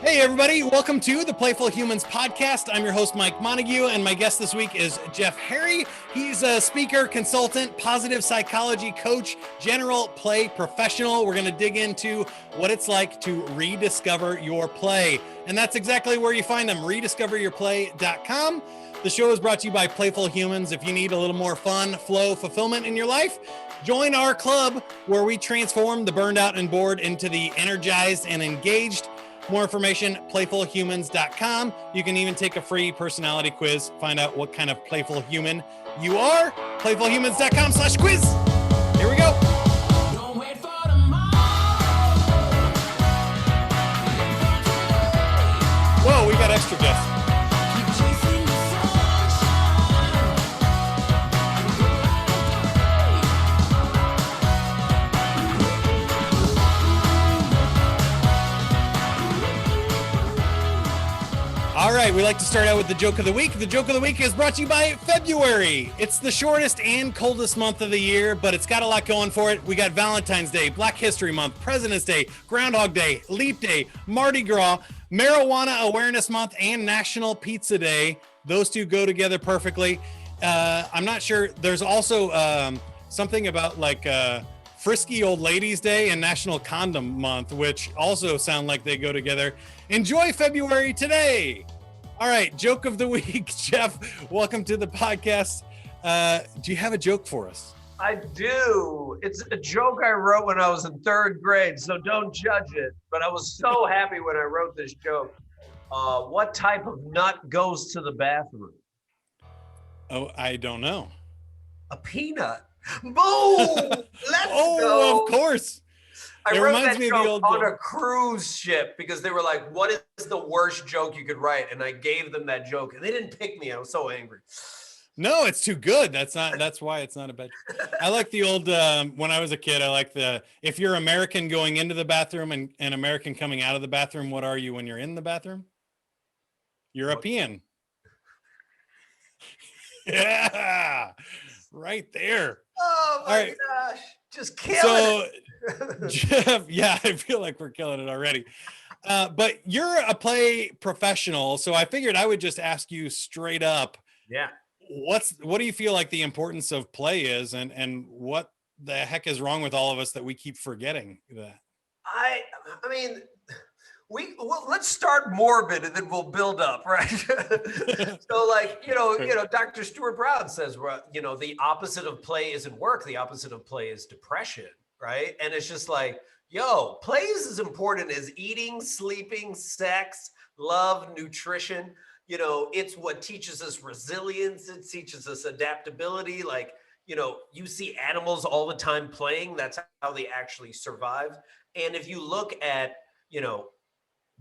Hey everybody, welcome to the Playful Humans podcast. I'm your host, Mike Montague, and my guest this week is Jeff Harry. He's a speaker, consultant, positive psychology coach, general play professional. We're going to dig into what it's like to rediscover your play. And that's exactly where you find them, rediscoveryourplay.com. The show is brought to you by Playful Humans. If you need a little more fun, flow, fulfillment in your life, join our club where we transform the burned out and bored into the energized and engaged. More information, playfulhumans.com. You can even take a free personality quiz, find out what kind of playful human you are. Playfulhumans.com/quiz. Here we go. Don't wait for Whoa, we got extra guests. All right, we like to start out with the joke of the week. The joke of the week is brought to you by February. It's the shortest and coldest month of the year, but it's got a lot going for it. We got Valentine's Day, Black History Month, President's Day, Groundhog Day, Leap Day, Mardi Gras, Marijuana Awareness Month, and National Pizza Day. Those two go together perfectly. I'm not sure. There's also something about like Frisky Old Ladies Day and National Condom Month, which also sound like they go together. Enjoy February today. All right, joke of the week. Jeff, welcome to the podcast. Do you have a joke for us? I do. It's a joke I wrote when I was in third grade, so don't judge it. But I was so happy when I wrote this joke. What type of nut goes to the bathroom? Oh, I don't know. A peanut. Boom! Let's go. Oh, of course. I wrote that joke on a cruise ship because they were like, what is the worst joke you could write? And I gave them that joke and they didn't pick me. I was so angry. No, it's too good. That's why it's not a bad joke. I like the old, when I was a kid, I like if you're American going into the bathroom and American coming out of the bathroom, what are you when you're in the bathroom? European. Yeah, right there. Oh my gosh. Just killing it. Jeff, yeah, I feel like we're killing it already. But you're a play professional, so I figured I would just ask you straight up. Yeah. What do you feel like the importance of play is, and what the heck is wrong with all of us that we keep forgetting that? I mean, let's start morbid and then we'll build up, right? So like, you know, Dr. Stuart Brown says, the opposite of play isn't work. The opposite of play is depression, right? And it's just like, play is as important as eating, sleeping, sex, love, nutrition. It's what teaches us resilience. It teaches us adaptability. Like, you see animals all the time playing. That's how they actually survive. And if you look at,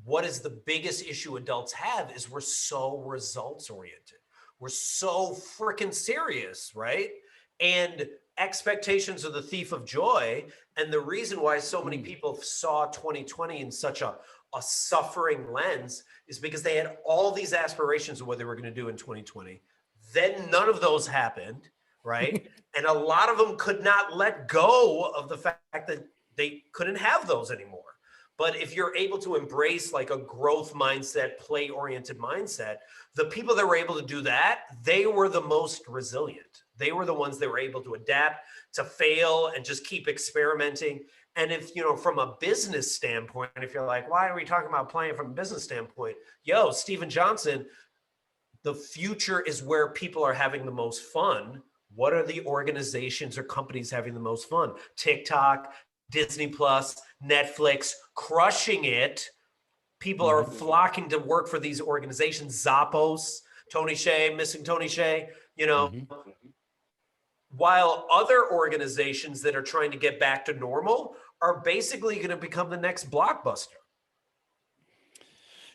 what is the biggest issue adults have is we're so results oriented. We're so freaking serious, right? And expectations are the thief of joy. And the reason why so many people saw 2020 in such a suffering lens is because they had all these aspirations of what they were going to do in 2020. Then none of those happened, right? And a lot of them could not let go of the fact that they couldn't have those anymore. But if you're able to embrace like a growth mindset, play-oriented mindset, the people that were able to do that, they were the most resilient. They were the ones that were able to adapt, to fail, and just keep experimenting. And if, from a business standpoint, if you're like, why are we talking about playing from a business standpoint? Steven Johnson, the future is where people are having the most fun. What are the organizations or companies having the most fun? TikTok, Disney Plus, Netflix, crushing it. People are flocking to work for these organizations. Zappos, Tony Hsieh, missing Tony Hsieh, while other organizations that are trying to get back to normal are basically going to become the next Blockbuster.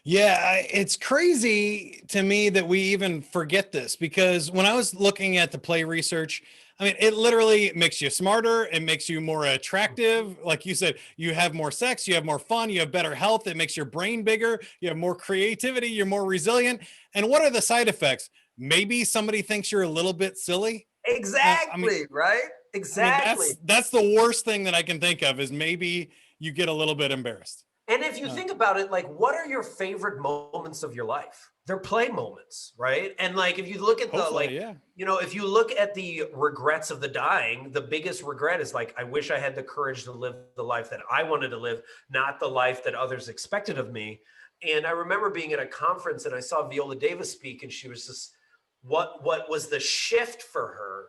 Yeah, it's crazy to me that we even forget this, because when I was looking at the play research, I mean, it literally makes you smarter. It makes you more attractive. Like you said, you have more sex, you have more fun, you have better health. It makes your brain bigger. You have more creativity. You're more resilient. And what are the side effects? Maybe somebody thinks you're a little bit silly. Exactly, right? Exactly. That's the worst thing that I can think of, is maybe you get a little bit embarrassed. And if you think about it, like, what are your favorite moments of your life? They're play moments, right? And like, if you look at if you look at the regrets of the dying, the biggest regret is like, I wish I had the courage to live the life that I wanted to live, not the life that others expected of me. And I remember being at a conference and I saw Viola Davis speak, and she was just, what was the shift for her,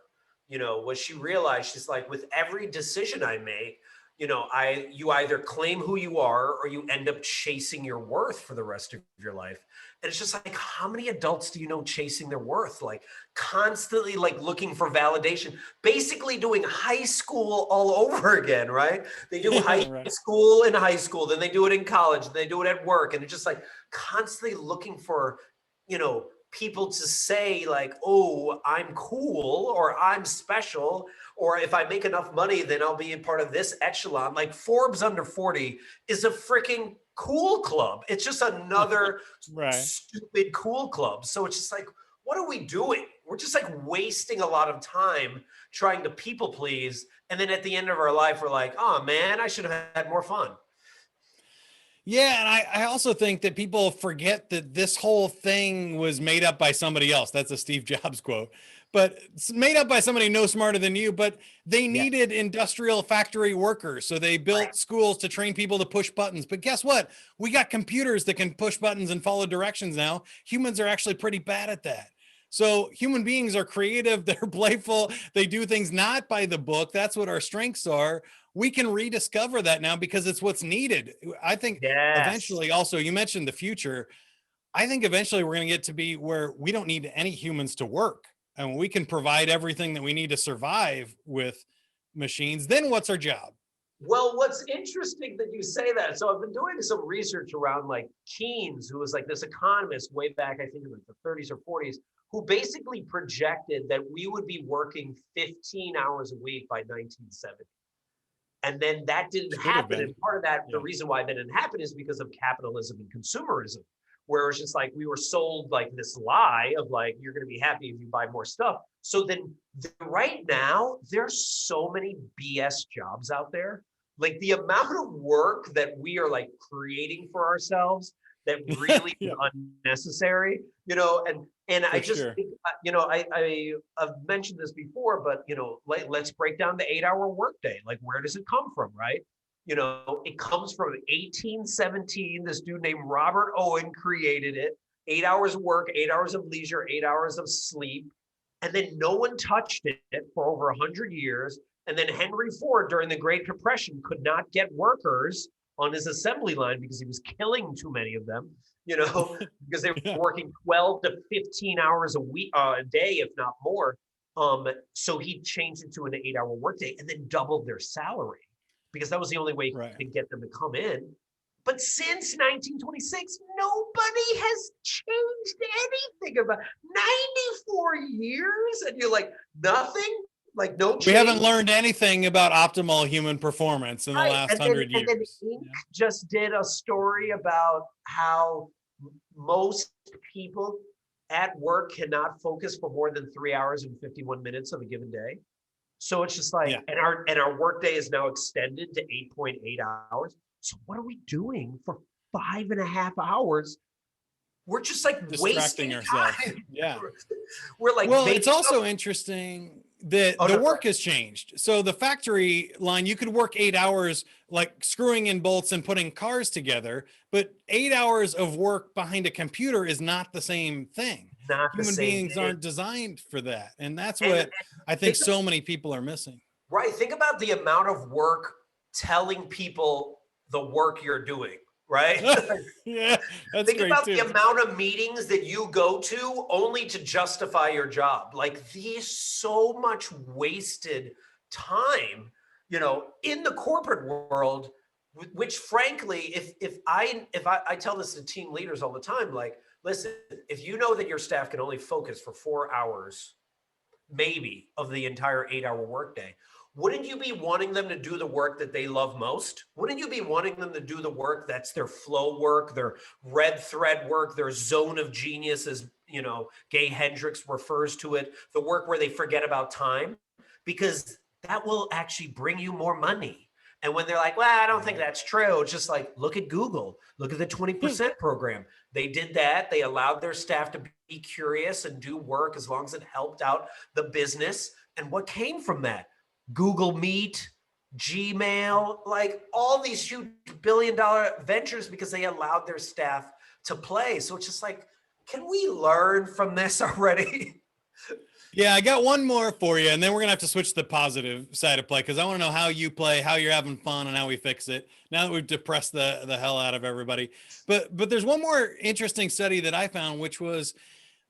was she realized, she's like, with every decision I make, you either claim who you are or you end up chasing your worth for the rest of your life. And it's just like, how many adults do you know chasing their worth? Like constantly like looking for validation, basically doing high school all over again, right? They do school in high school, then they do it in college, then they do it at work. And it's just like constantly looking for, people to say like, oh, I'm cool, or I'm special, or if I make enough money, then I'll be a part of this echelon. Like Forbes Under 40 is a freaking cool club. It's just another stupid cool club. So it's just like, what are we doing? We're just like wasting a lot of time trying to people please. And then at the end of our life, we're like, oh man, I should have had more fun. Yeah, and I also think that people forget that this whole thing was made up by somebody else. That's a Steve Jobs quote. But it's made up by somebody no smarter than you, but they needed industrial factory workers. So they built schools to train people to push buttons. But guess what? We got computers that can push buttons and follow directions now. Humans are actually pretty bad at that. So human beings are creative, they're playful, they do things not by the book. That's what our strengths are. We can rediscover that now because it's what's needed. I think eventually, also, you mentioned the future. I think eventually we're going to get to be where we don't need any humans to work, and we can provide everything that we need to survive with machines. Then what's our job? Well, what's interesting that you say that. So I've been doing some research around like Keynes, who was like this economist way back, I think in the 30s or 40s, who basically projected that we would be working 15 hours a week by 1970. And then that didn't happen. And part of that, the reason why that didn't happen is because of capitalism and consumerism, where it's just like we were sold like this lie of like, you're going to be happy if you buy more stuff. So then right now, there's so many BS jobs out there. Like the amount of work that we are like creating for ourselves that really is unnecessary, and I just think, I've mentioned this before, but, let's break down the 8-hour workday. Like, where does it come from, right? It comes from 1817. This dude named Robert Owen created it. 8 hours of work, 8 hours of leisure, 8 hours of sleep. And then no one touched it for over 100 years. And then Henry Ford, during the Great Depression, could not get workers on his assembly line because he was killing too many of them, because they were working 12 to 15 hours a week, a day, if not more. So he changed it to an 8-hour workday and then doubled their salary because that was the only way he could get them to come in. But since 1926, nobody has changed anything about 94 years. And you're like, nothing? Like no change. We haven't learned anything about optimal human performance in the last 100 years. And then Inc. just did a story about how most people at work cannot focus for more than 3 hours and 51 minutes of a given day. So it's just like, and our workday is now extended to 8.8 hours. So what are we doing for 5.5 hours? We're just like distracting ourselves. Time. Yeah. We're like, well, it's also interesting that the work has changed. So the factory line, you could work 8 hours, like screwing in bolts and putting cars together, but 8 hours of work behind a computer is not the same thing. Human beings aren't designed for that. And that's what I think so many people are missing. Right. Think about the amount of work telling people the work you're doing. Right? Yeah, that's Think about too. The amount of meetings that you go to only to justify your job. Like there's so much wasted time, in the corporate world, which frankly, if I tell this to team leaders all the time, like, listen, if you know that your staff can only focus for 4 hours, maybe, of the entire 8-hour workday, wouldn't you be wanting them to do the work that they love most? Wouldn't you be wanting them to do the work that's their flow work, their red thread work, their zone of genius, as Gay Hendricks refers to it, the work where they forget about time? Because that will actually bring you more money. And when they're like, well, I don't think that's true, it's just like, look at Google, look at the 20% program. They did that. They allowed their staff to be curious and do work as long as it helped out the business. And what came from that? Google Meet, Gmail, like all these huge billion-dollar ventures because they allowed their staff to play. So it's just like, can we learn from this already? Yeah, I got one more for you, and then we're gonna have to switch to the positive side of play because I want to know how you play, how you're having fun, and how we fix it. Now that we've depressed the hell out of everybody, but there's one more interesting study that I found, which was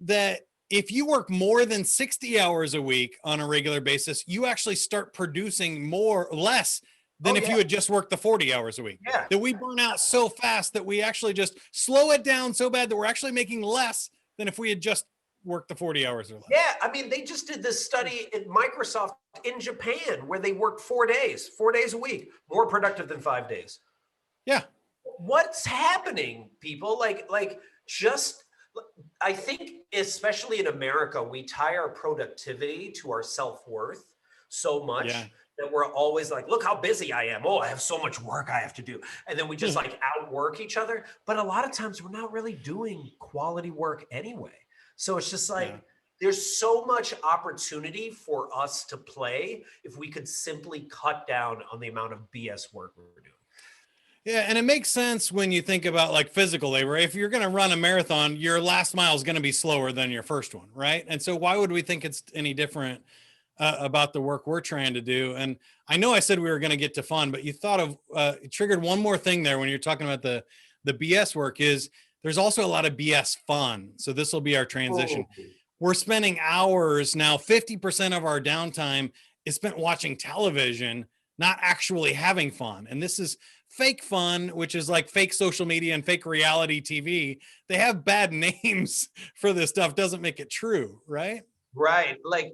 that if you work more than 60 hours a week on a regular basis, you actually start producing less than if you had just worked the 40 hours a week. Yeah. That we burn out so fast that we actually just slow it down so bad that we're actually making less than if we had just worked the 40 hours or less. Yeah, I mean, they just did this study at Microsoft in Japan where they worked 4 days a week, more productive than 5 days. Yeah. What's happening, people? Just, I think, especially in America, we tie our productivity to our self-worth so much that we're always like, look how busy I am. Oh, I have so much work I have to do. And then we just like outwork each other. But a lot of times we're not really doing quality work anyway. So it's just like, there's so much opportunity for us to play if we could simply cut down on the amount of BS work we're doing. Yeah, and it makes sense when you think about like physical labor. If you're going to run a marathon, your last mile is going to be slower than your first one, right? And so why would we think it's any different about the work we're trying to do? And I know I said we were going to get to fun, but you thought of it triggered one more thing there when you're talking about the BS work is there's also a lot of BS fun. So this will be our transition. Oh. We're spending hours now, 50% of our downtime is spent watching television, not actually having fun. And this is fake fun, which is like fake social media and fake reality TV. They have bad names for this stuff. Doesn't make it true, right? Right. Like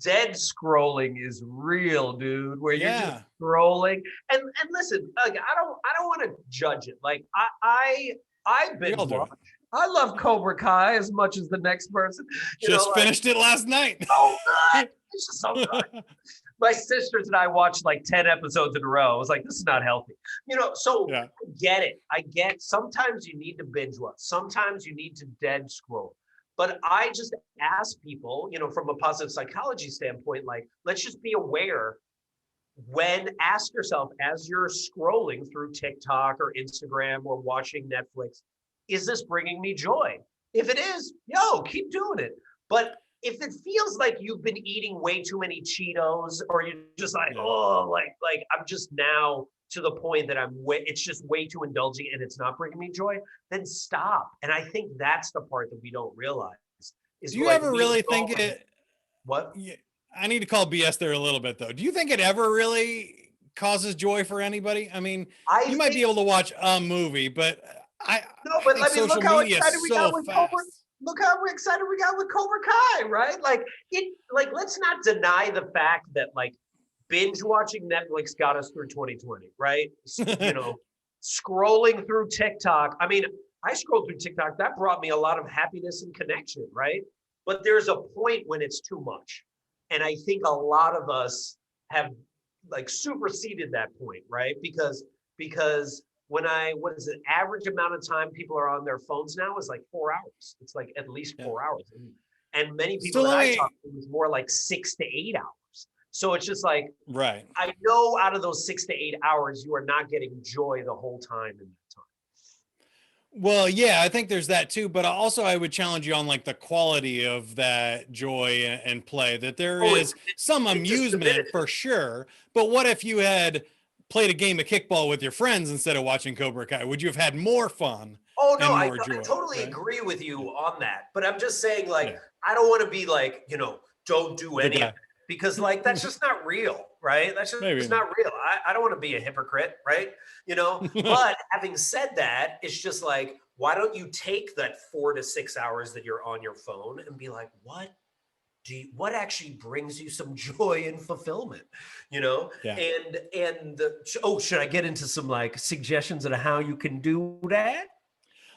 dead scrolling is real, dude, where you're just scrolling. And listen, like, I don't want to judge it. Like I've been I love Cobra Kai as much as the next person. Just finished it last night. Oh, good. It's just so good. My sisters and I watched like 10 episodes in a row. I was like, this is not healthy. So I get it. I get sometimes you need to binge watch. Sometimes you need to dead scroll. But I just ask people, from a positive psychology standpoint, like, let's just be aware ask yourself as you're scrolling through TikTok or Instagram or watching Netflix, is this bringing me joy? If it is, keep doing it. But if it feels like you've been eating way too many Cheetos or you're just like, like I'm just now to the point that it's just way too indulging and it's not bringing me joy, then stop. And I think that's the part that we don't realize. Do you ever really think it? What? I need to call BS there a little bit though. Do you think it ever really causes joy for anybody? I mean, you might be able to watch a movie, but look how excited we got with Cobra. Look how excited we got with Cobra Kai, right? Like let's not deny the fact that like binge watching Netflix got us through 2020, right? Scrolling through TikTok. I mean, I scrolled through TikTok. That brought me a lot of happiness and connection, right? But there's a point when it's too much. And I think a lot of us have like superseded that point, right? Because what is the average amount of time people are on their phones now is like 4 hours. It's like at least 4 hours. And many people that I talk to is more like 6 to 8 hours. So it's just like, right. I know out of those 6 to 8 hours, you are not getting joy the whole time in that time. Well, yeah, I think there's that too, but also I would challenge you on like the quality of that joy and play, that there is some amusement for sure. But what if you had played a game of kickball with your friends instead of watching Cobra Kai? Would you have had more fun? Oh no, I totally agree with you on that. But I'm just saying, like, I don't want to be like, don't do any of it, because like that's just not real, right? That's just it's not real. I don't want to be a hypocrite, right? But having said that, it's just like, why don't you take that 4 to 6 hours that you're on your phone and be like, what actually brings you some joy and fulfillment, and should I get into some like suggestions on how you can do that?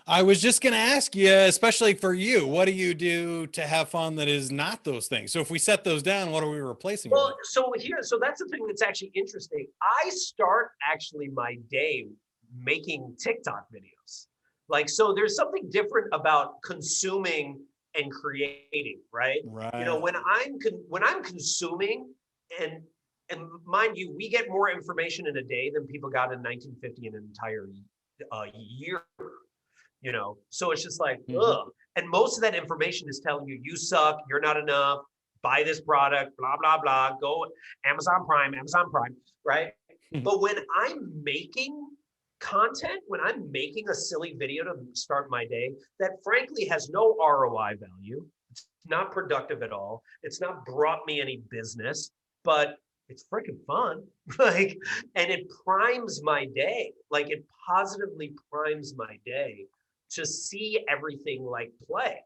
I was just going to ask you, especially for you, what do you do to have fun that is not those things? So if we set those down, what are we replacing it Well, with? so that's the thing that's actually interesting. I start actually my day making TikTok videos. Like, so there's something different about consuming and creating, right? You know, Right. when I'm consuming, and and mind you, we get more information in a day than people got in 1950 in an entire year. You know, so it's just like, Hmm. ugh. And most of that information is telling you, you suck, you're not enough, buy this product, blah, blah, blah, go Amazon Prime, right? But when I'm making content, when I'm making a silly video to start my day that frankly has no ROI value, it's not productive at all, it's not brought me any business, but it's freaking fun. Like, and it primes my day. Like, it positively primes my day to see everything like play.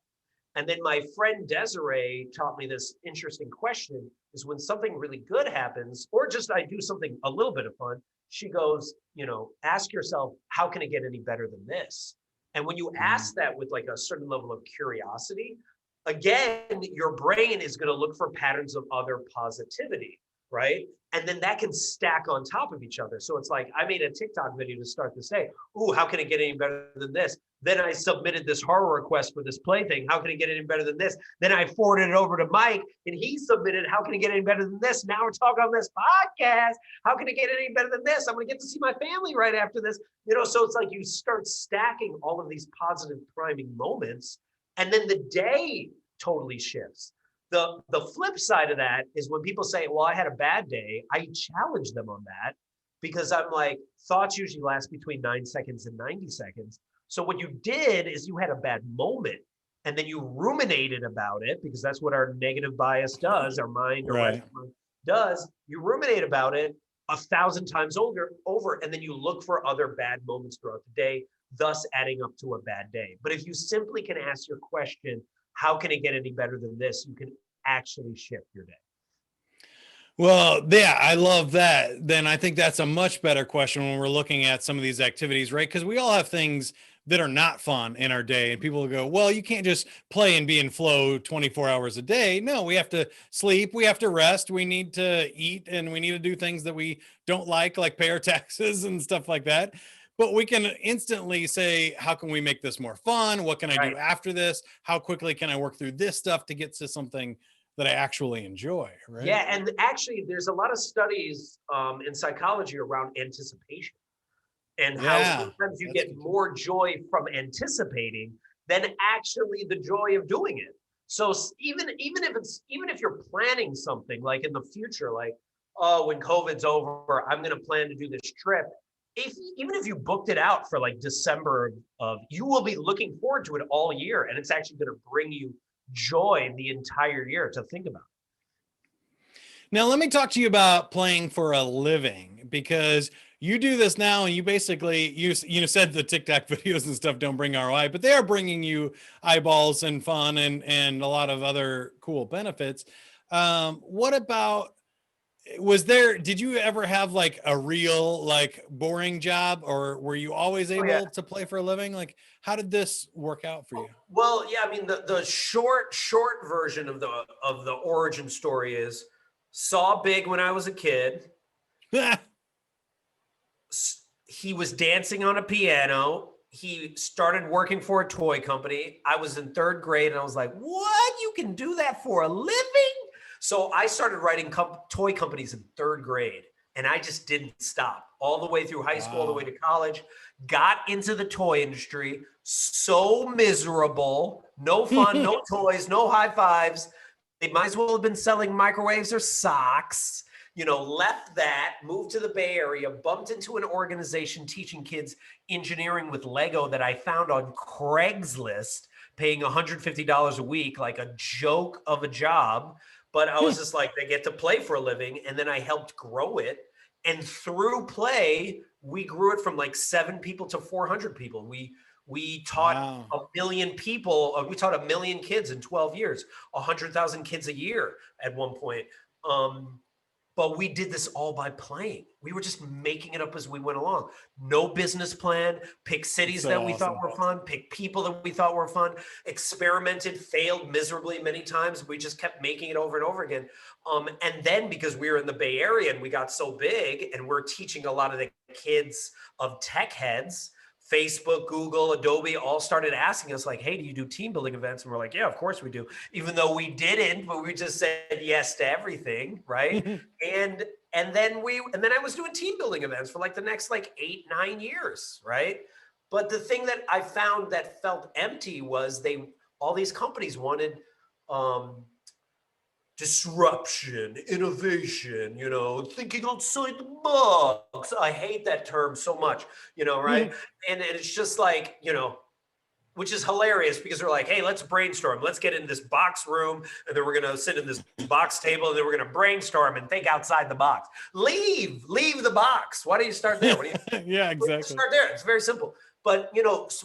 And then my friend Desiree taught me this interesting question is when something really good happens, or just I do something a little bit of fun, she goes, you know, ask yourself, how can it get any better than this? And when you ask that with like a certain level of curiosity, again, your brain is going to look for patterns of other positivity, right? And then that can stack on top of each other. So it's like, I made a TikTok video to start this day. Ooh, how can it get any better than this? Then I submitted this horror request for this play thing. How can it get any better than this? Then I forwarded it over to Mike and he submitted, how can it get any better than this? Now we're talking on this podcast. How can it get any better than this? I'm going to get to see my family right after this. You know, so it's like you start stacking all of these positive priming moments and then the day totally shifts. The flip side of that is when people say, well, I had a bad day, I challenge them on that because I'm like, thoughts usually last between 9 seconds and 90 seconds. So what you did is you had a bad moment and then you ruminated about it because that's what our negative bias does, our mind or Right. rational mind does. You ruminate about it 1,000 times over, and then you look for other bad moments throughout the day, thus adding up to a bad day. But if you simply can ask your question, how can it get any better than this? You can actually shift your day. Well, yeah, I love that. Then I think that's a much better question when we're looking at some of these activities, right? Because we all have things that are not fun in our day, and people will go, well, you can't just play and be in flow 24 hours a day. No, we have to sleep, we have to rest, we need to eat, and we need to do things that we don't like pay our taxes and stuff like that. But we can instantly say, how can we make this more fun? What can I Right. do after this? How quickly can I work through this stuff to get to something that I actually enjoy, right? Yeah, and actually, there's a lot of studies in psychology around anticipation and how Yeah, sometimes you that's get good too. more joy from anticipating than actually the joy of doing it. So even if you're planning something like in the future, like oh, when COVID's over, I'm going to plan to do this trip. Even if you booked it out for like December of, you will be looking forward to it all year, and it's actually going to bring you joy the entire year to think about. Now, let me talk to you about playing for a living because you do this now and you basically you said the TikTok videos and stuff don't bring ROI, but they are bringing you eyeballs and fun and a lot of other cool benefits. What about did you ever have like a real like boring job, or were you always Oh yeah. able to play for a living? Like, how did this work out for you? Well, yeah, I mean the short version of the origin story is saw Big when I was a kid. He was dancing on a piano. He started working for a toy company. I was in 3rd grade and I was like, "What? You can do that for a living?" So I started writing toy companies in 3rd grade and I just didn't stop all the way through high school, all the way Wow. to college. Got into the toy industry, so miserable, no fun, no toys, no high fives. They might as well have been selling microwaves or socks. You know, left that, moved to the Bay Area, bumped into an organization teaching kids engineering with Lego that I found on Craigslist, paying $150 a week, like a joke of a job. But I was just like, they get to play for a living. And then I helped grow it. And through play, we grew it from like 7 people to 400 people. We taught Wow. a million people. We taught a million kids in 12 years, 100,000 kids a year at one point. But we did this all by playing. We were just making it up as we went along. No business plan, pick cities that we thought were fun, pick people that we thought were fun, experimented, failed miserably many times. We just kept making it over and over again. And then because we were in the Bay Area and we got so big and we're teaching a lot of the kids of tech heads, Facebook, Google, Adobe all started asking us like, hey, do you do team building events? And we're like, yeah, of course we do. Even though we didn't, but we just said yes to everything, right? and then I was doing team building events for like the next like 8-9 years, right? But the thing that I found that felt empty was all these companies wanted disruption, innovation, thinking outside the box. I hate that term so much, right? And it's just like, which is hilarious because they're like, hey, let's brainstorm. Let's get in this box room and then we're going to sit in this box table and then we're going to brainstorm and think outside the box. Leave the box. Why don't you start there? Yeah, exactly. Start there. It's very simple. But,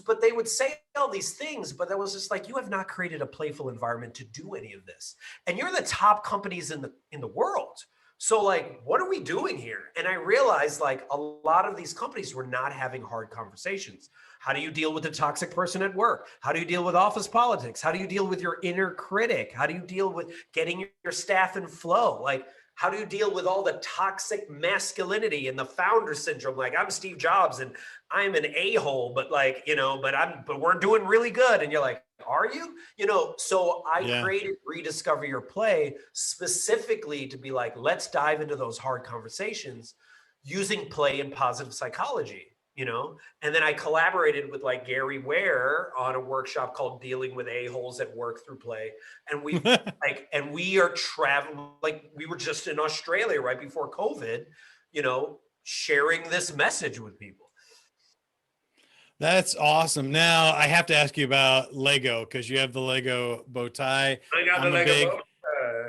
but they would say all these things, but that was just like, you have not created a playful environment to do any of this. And you're the top companies in the world. So like, what are we doing here? And I realized like a lot of these companies were not having hard conversations. How do you deal with the toxic person at work? How do you deal with office politics? How do you deal with your inner critic? How do you deal with getting your staff in flow? Like, how do you deal with all the toxic masculinity and the founder syndrome? Like, I'm Steve Jobs and I'm an a-hole, but like, but we're doing really good. And you're like, are you? So I created Rediscover Your Play specifically to be like, let's dive into those hard conversations using play and positive psychology. And then I collaborated with like Gary Ware on a workshop called Dealing with A-Holes at Work Through Play. And we are traveling, like we were just in Australia right before COVID, sharing this message with people. That's awesome. Now I have to ask you about Lego because you have the Lego bow tie.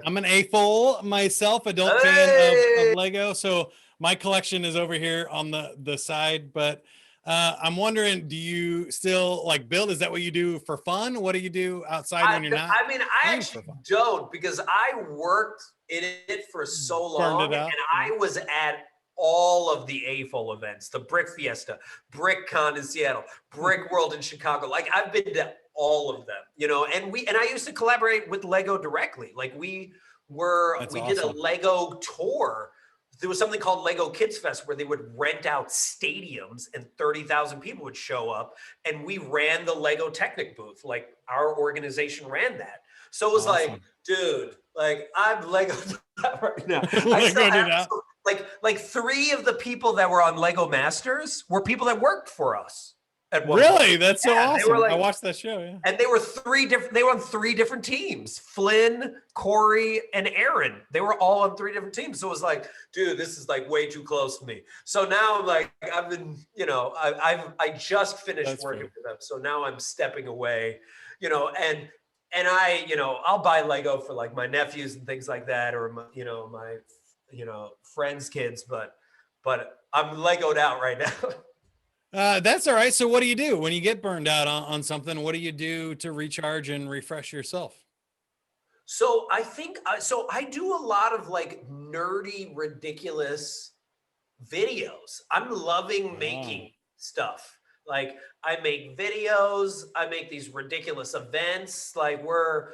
I'm an A-fole myself, adult fan of Lego. So my collection is over here on the side, but I'm wondering, do you still like build? Is that what you do for fun? What do you do outside when you're not? I mean, I actually don't, because I worked in it for so long and I was at all of the A-fole events, the Brick Fiesta, Brick Con in Seattle, Brick World in Chicago. Like I've been to all of them, and I used to collaborate with Lego directly. Like we did a Lego tour. There was something called Lego Kids Fest where they would rent out stadiums and 30,000 people would show up. And we ran the Lego Technic booth. Like our organization ran that. So it was like, dude, like I'm Lego right now. Like 3 of the people that were on Lego Masters were people that worked for us. Really? That's so awesome. I watched that show. Yeah. And they were on 3 different teams. Flynn, Corey, and Aaron. They were all on 3 different teams. So it was like, dude, this is like way too close to me. So now I'm like, I've been, I just finished working for them. So now I'm stepping away, and I'll buy Lego for like my nephews and things like that, or my friends' kids, but I'm Legoed out right now. That's all right. So what do you do when you get burned out on something? What do you do to recharge and refresh yourself? So I think, I do a lot of like nerdy, ridiculous videos. I'm loving making stuff. Like I make videos, I make these ridiculous events. Like my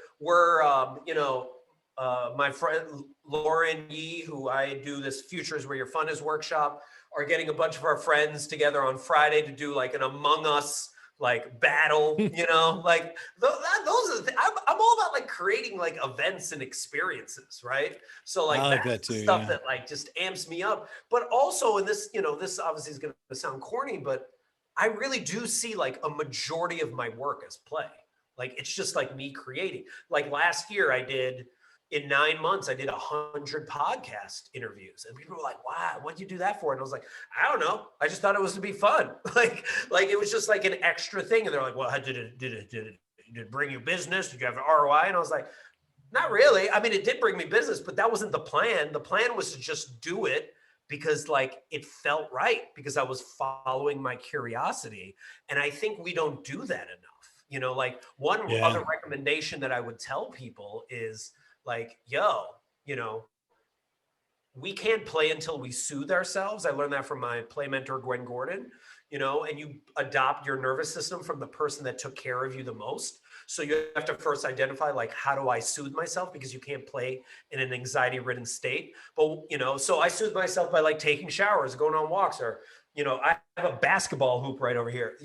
friend Lauren Yee, who I do this Futures Where Your Fun Is workshop, are getting a bunch of our friends together on Friday to do like an Among Us like battle, like those are I'm all about like creating like events and experiences, right? So like that's the stuff that like just amps me up. But also, and this, this obviously is going to sound corny, but I really do see like a majority of my work as play. Like it's just like me creating. Like last year in 9 months, I did 100 podcast interviews, and people were like, wow, what'd you do that for? And I was like, I don't know. I just thought it was to be fun. like it was just like an extra thing. And they're like, well, did it bring you business? Did you have an ROI? And I was like, not really. I mean, it did bring me business, but that wasn't the plan. The plan was to just do it because like it felt right, because I was following my curiosity. And I think we don't do that enough. Like one other recommendation that I would tell people is like, yo, we can't play until we soothe ourselves. I learned that from my play mentor, Gwen Gordon, and you adopt your nervous system from the person that took care of you the most. So you have to first identify, like, how do I soothe myself? Because you can't play in an anxiety ridden state. But, so I soothe myself by like taking showers, going on walks, or, I have a basketball hoop right over here,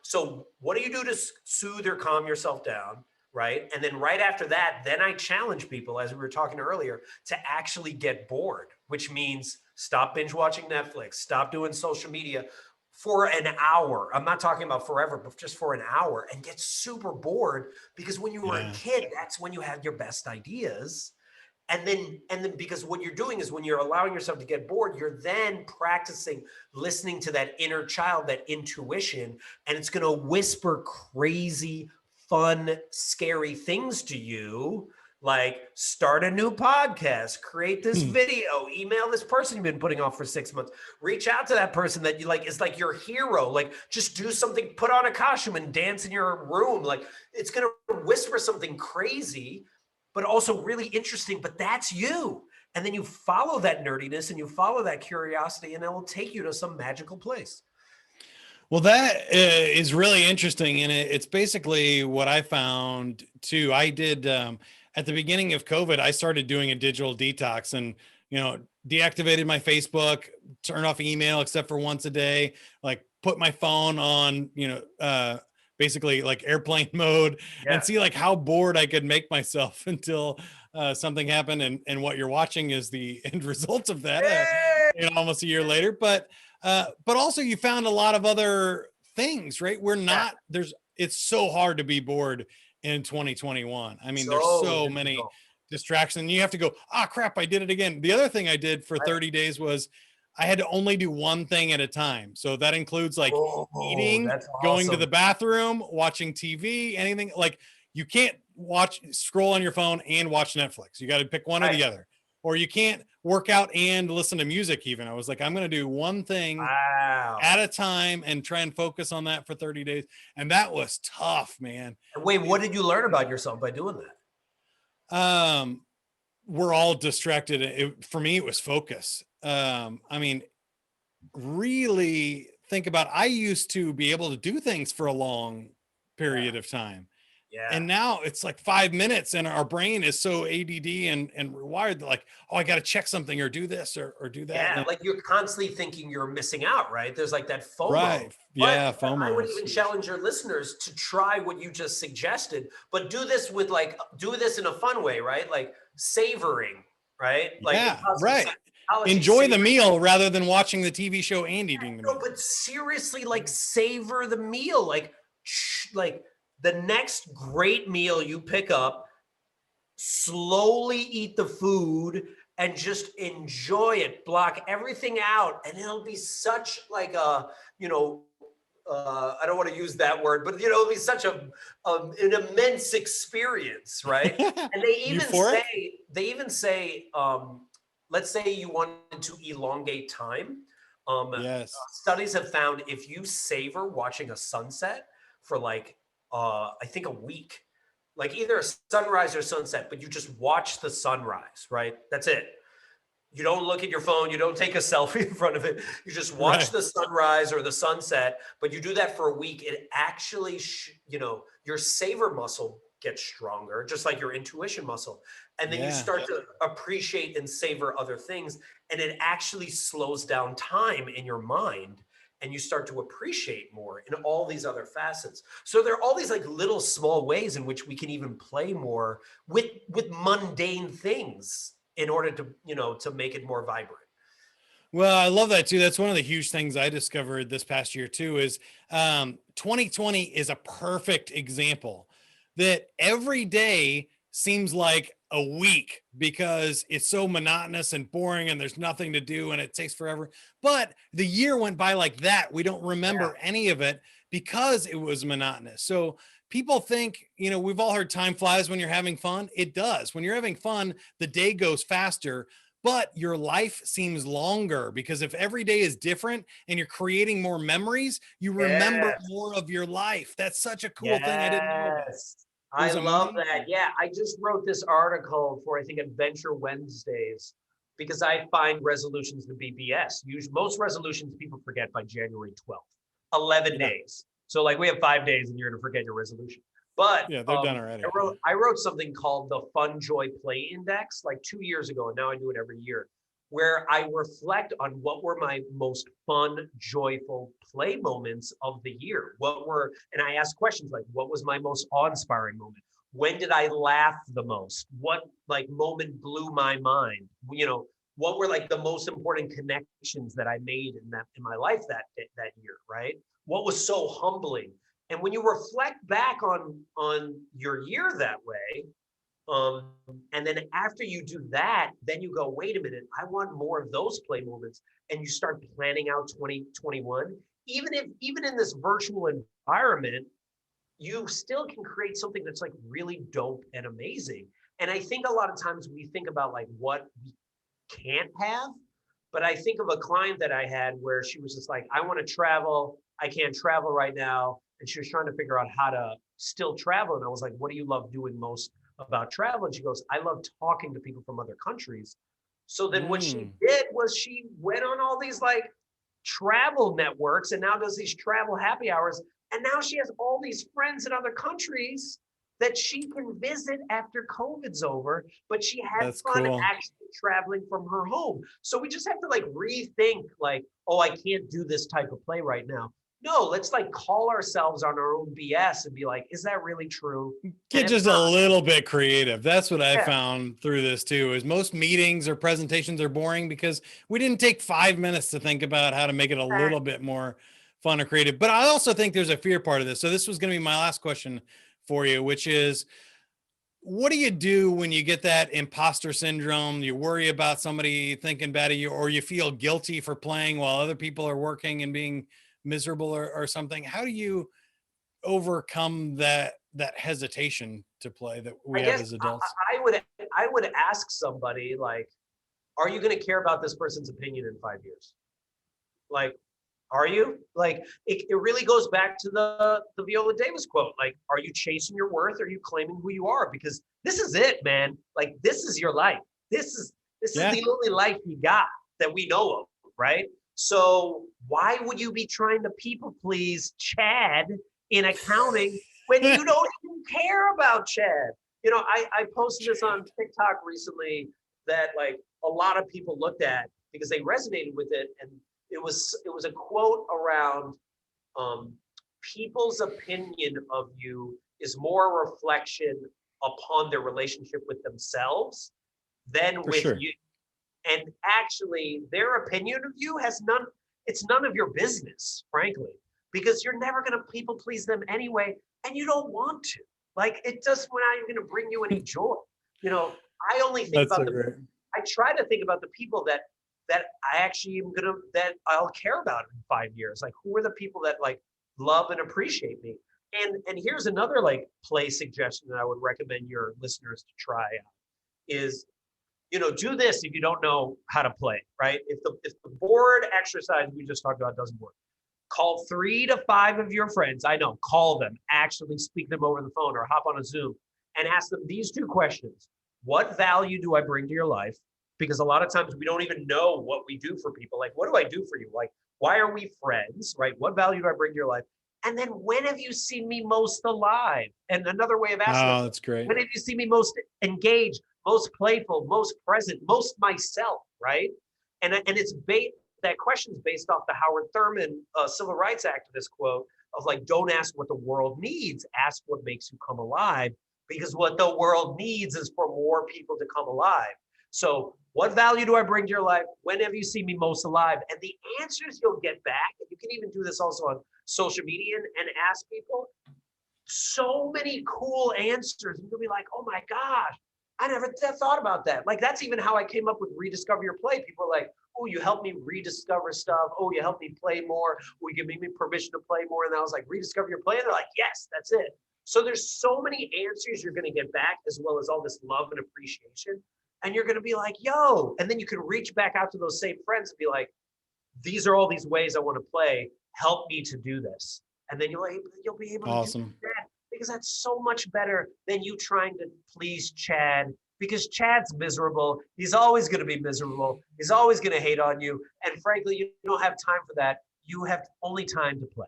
so what do you do to soothe or calm yourself down? Right. And then right after that, then I challenge people, as we were talking earlier, to actually get bored, which means stop binge watching Netflix, stop doing social media for an hour. I'm not talking about forever, but just for an hour, and get super bored, because when you were a kid, that's when you had your best ideas. And then because what you're doing is, when you're allowing yourself to get bored, you're then practicing listening to that inner child, that intuition, and it's going to whisper crazy, fun, scary things to you, like start a new podcast, create this video, email this person you've been putting off for 6 months, reach out to that person that you like is like your hero, like just do something, put on a costume and dance in your room. Like, it's going to whisper something crazy, but also really interesting, but that's you. And then you follow that nerdiness and you follow that curiosity, and it will take you to some magical place. Well, that is really interesting. And it's basically what I found too. I did at the beginning of COVID, I started doing a digital detox and, deactivated my Facebook, turned off email except for once a day, like put my phone on, basically like airplane mode, and see like how bored I could make myself until something happened. And what you're watching is the end result of that, almost a year later. But also you found a lot of other things, right? It's so hard to be bored in 2021. I mean, there's so many distractions, and you have to go, crap, I did it again. The other thing I did for 30 days was I had to only do one thing at a time. So that includes like eating, going to the bathroom, watching TV, anything. Like, you can't scroll on your phone and watch Netflix. You got to pick one or the other. Or you can't work out and listen to music even. I was like, I'm going to do one thing at a time and try and focus on that for 30 days. And that was tough, man. Wait, what did you learn about yourself by doing that? We're all distracted. For me, it was focus. I mean, really think about, I used to be able to do things for a long period of time. And now it's like 5 minutes, and our brain is so ADD and rewired, like, I got to check something or do this or do that. Yeah, like you're constantly thinking you're missing out, right? There's like that FOMO. Right. Yeah, FOMO. I would even challenge your listeners to try what you just suggested, but do this in a fun way, right? Like savoring, right? Like, right. Enjoy the meal rather than watching the TV show and eating the meal. No, but seriously, like, savor the meal. Like the next great meal you pick up, slowly eat the food and just enjoy it. Block everything out, and it'll be such like a, I don't want to use that word, but it'll be such an immense experience, right? And they even say, let's say you wanted to elongate time. Studies have found if you savor watching a sunset for like, I think a week, like either a sunrise or sunset, but you just watch the sunrise, right? That's it. You don't look at your phone. You don't take a selfie in front of it. You just watch the sunrise or the sunset, but you do that for a week. It actually, your savor muscle gets stronger, just like your intuition muscle. And then you start to appreciate and savor other things. And it actually slows down time in your mind. And you start to appreciate more in all these other facets. So there are all these like little small ways in which we can even play more with mundane things in order to, to make it more vibrant. Well, I love that too. That's one of the huge things I discovered this past year too, is 2020 is a perfect example that every day seems like a week because it's so monotonous and boring and there's nothing to do and it takes forever. But the year went by like that. We don't remember any of it because it was monotonous. So people think, we've all heard time flies when you're having fun. It does. When you're having fun, the day goes faster, but your life seems longer because if every day is different and you're creating more memories, you remember more of your life. that's such a cool thing. I didn't know about. I love that. Yeah, I just wrote this article for, I think, Adventure Wednesdays, because I find resolutions to be BS. Most resolutions people forget by January 12th, 11 days. So like we have 5 days and you're gonna forget your resolution. But yeah, they're done already. I wrote something called the Fun Joy Play Index like 2 years ago, and now I do it every year, where I reflect on what were my most fun, joyful play moments of the year. And I ask questions like, what was my most awe-inspiring moment? When did I laugh the most? What like moment blew my mind? You know, what were like the most important connections that I made in my life that year, right? What was so humbling? And when you reflect back on your year that way, and then after you do that, then you go, wait a minute, I want more of those play moments. And you start planning out 2021. Even in this virtual environment, you still can create something that's like really dope and amazing. And I think a lot of times we think about like what we can't have, but I think of a client that I had where she was just like, I want to travel. I can't travel right now. And she was trying to figure out how to still travel. And I was like, what do you love doing most about travel? And she goes, I love talking to people from other countries. So then what she did was she went on all these like travel networks and now does these travel happy hours. And now she has all these friends in other countries that she can visit after COVID's over, but she had fun actually traveling from her home. So we just have to like rethink like, oh, I can't do this type of play right now. No, let's like call ourselves on our own BS and be like, is that really true? Get just a little bit creative. That's what I found through this too, is most meetings or presentations are boring because we didn't take 5 minutes to think about how to make it a little bit more fun or creative. But I also think there's a fear part of this. So this was going to be my last question for you, which is, what do you do when you get that imposter syndrome? You worry about somebody thinking bad of you, or you feel guilty for playing while other people are working and being miserable or something. How do you overcome that hesitation to play that we have as adults? I would ask somebody like, are you going to care about this person's opinion in 5 years? Like, are you? Like, it really goes back to the Viola Davis quote. Like, are you chasing your worth? Or are you claiming who you are? Because this is it, man. Like, this is your life. This is the only life you got that we know of, right? So why would you be trying to people please Chad in accounting when you don't even care about Chad? You know, I posted this on TikTok recently that like a lot of people looked at because they resonated with it, and it was a quote around people's opinion of you is more a reflection upon their relationship with themselves than with you. And actually, their opinion of you it's none of your business, frankly, because you're never going to people please them anyway, and you don't want to. Like, it just not even going to bring you any joy. You know, I only think about I try to think about the people that I actually am that I'll care about in 5 years. Like, who are the people that like love and appreciate me? And here's another like play suggestion that I would recommend your listeners to try out is, you know, do this if you don't know how to play, right? If the board exercise we just talked about doesn't work, call 3 to 5 of your friends. I know, call them, actually speak them over the phone or hop on a Zoom and ask them these 2 questions. What value do I bring to your life? Because a lot of times we don't even know what we do for people. Like, what do I do for you? Like, why are we friends, right? What value do I bring to your life? And then when have you seen me most alive? And another way of asking, that's great. When have you seen me most engaged, most playful, most present, most myself, right? And it's that question's based off the Howard Thurman civil rights activist quote of like, don't ask what the world needs, ask what makes you come alive, because what the world needs is for more people to come alive. So what value do I bring to your life? When have you seen me most alive? And the answers you'll get back, and you can even do this also on social media and ask people, so many cool answers. You'll be like, oh my gosh, I never thought about that. Like, that's even how I came up with Rediscover Your Play. People are like, oh, you helped me rediscover stuff. Oh, you helped me play more. Oh, you give me permission to play more. And I was like, Rediscover Your Play. And they're like, yes, that's it. So there's so many answers you're going to get back, as well as all this love and appreciation. And you're going to be like, yo, and then you can reach back out to those same friends and be like, these are all these ways I want to play. Help me to do this. And then you'll be able to do that, because that's so much better than you trying to please Chad because Chad's miserable. He's always going to be miserable. He's always going to hate on you. And frankly, you don't have time for that. You have only time to play.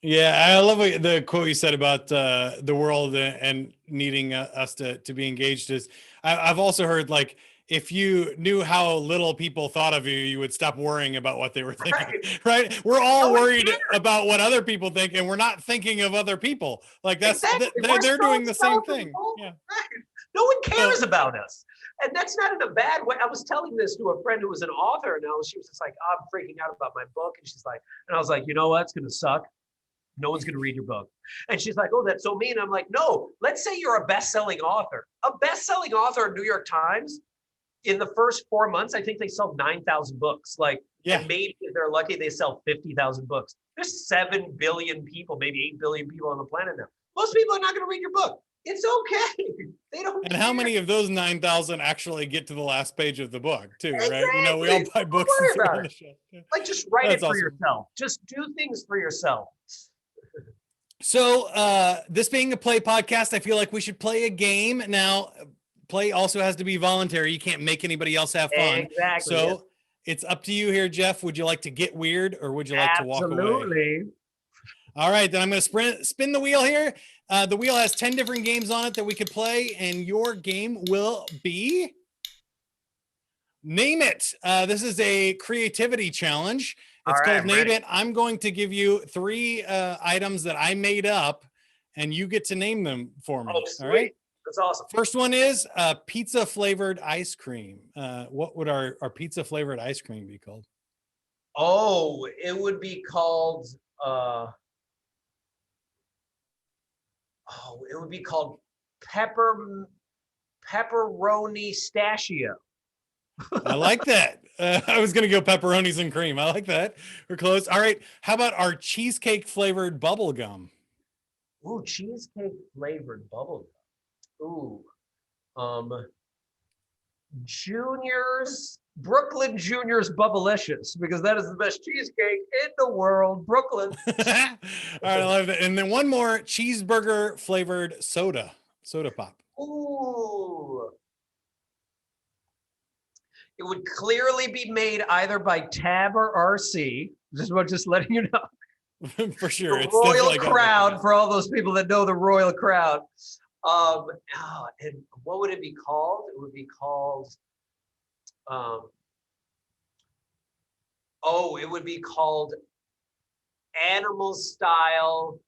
Yeah, I love the quote you said about the world and needing us to be engaged. Is I've also heard, like, if you knew how little people thought of you, you would stop worrying about what they were thinking, right? We're all worried about what other people think, and we're not thinking of other people. Like, that's they're doing the same thing. Yeah. Right. No one cares about us. And that's not in a bad way. I was telling this to a friend who was an author, and she was just like, oh, I'm freaking out about my book. And she's like, and I was like, you know what? It's going to suck. No one's going to read your book. And she's like, oh, that's so mean. I'm like, no, let's say you're a best-selling author. A best-selling author in New York Times, in the first 4 months, I think they sold 9,000 books. Like, and maybe if they're lucky, they sell 50,000 books. There's 7 billion people, maybe 8 billion people on the planet now. Most people are not going to read your book. It's okay. They don't. And how many of those 9,000 actually get to the last page of the book, too, exactly. Right? You know, we all buy books. About it. Like, just write it for yourself. Just do things for yourself. So this being a play podcast, I feel like we should play a game. Now, play also has to be voluntary. You can't make anybody else have fun. Exactly. So it's up to you here, Jeff. Would you like to get weird, or would you like to walk away? Absolutely. All right, then I'm going to spin the wheel here. The wheel has 10 different games on it that we could play, and your game will be Name It. This is a creativity challenge. It's called Name It. I'm going to give you 3 items that I made up, and you get to name them for me. Oh, sweet. All right. That's awesome. First one is pizza flavored ice cream. What would our pizza flavored ice cream be called? Oh, it would be called. It would be called pepperoni stachio. I like that. I was going to go pepperonis and cream. I like that. We're close. All right. How about our cheesecake flavored bubble gum? Ooh, cheesecake flavored bubble gum. Ooh. Brooklyn Junior's Bubblicious, because that is the best cheesecake in the world. Brooklyn. All right. I love that. And then one more, cheeseburger flavored soda pop. Ooh. It would clearly be made either by Tab or RC. Just letting you know. For sure. The Royal Crowd, for all those people that know the Royal Crowd. And what would it be called? It would be called, it would be called Animal Style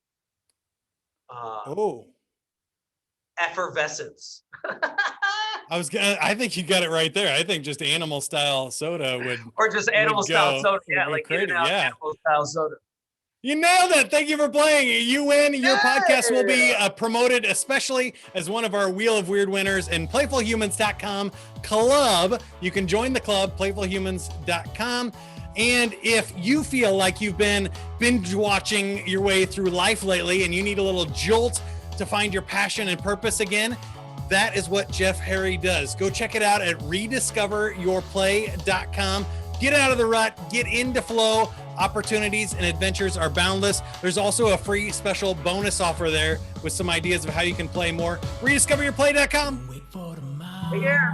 Effervescence. I think you got it right there. I think just animal style soda would, or just animal style soda. Yeah, like animal style soda. You nailed it. Thank you for playing. You win. Your podcast will be promoted, especially as one of our Wheel of Weird winners in playfulhumans.com club. You can join the club, playfulhumans.com. And if you feel like you've been binge watching your way through life lately and you need a little jolt to find your passion and purpose again, that is what Jeff Harry does. Go check it out at rediscoveryourplay.com. Get out of the rut, get into flow. Opportunities and adventures are boundless. There's also a free special bonus offer there with some ideas of how you can play more. Rediscoveryourplay.com. Take care.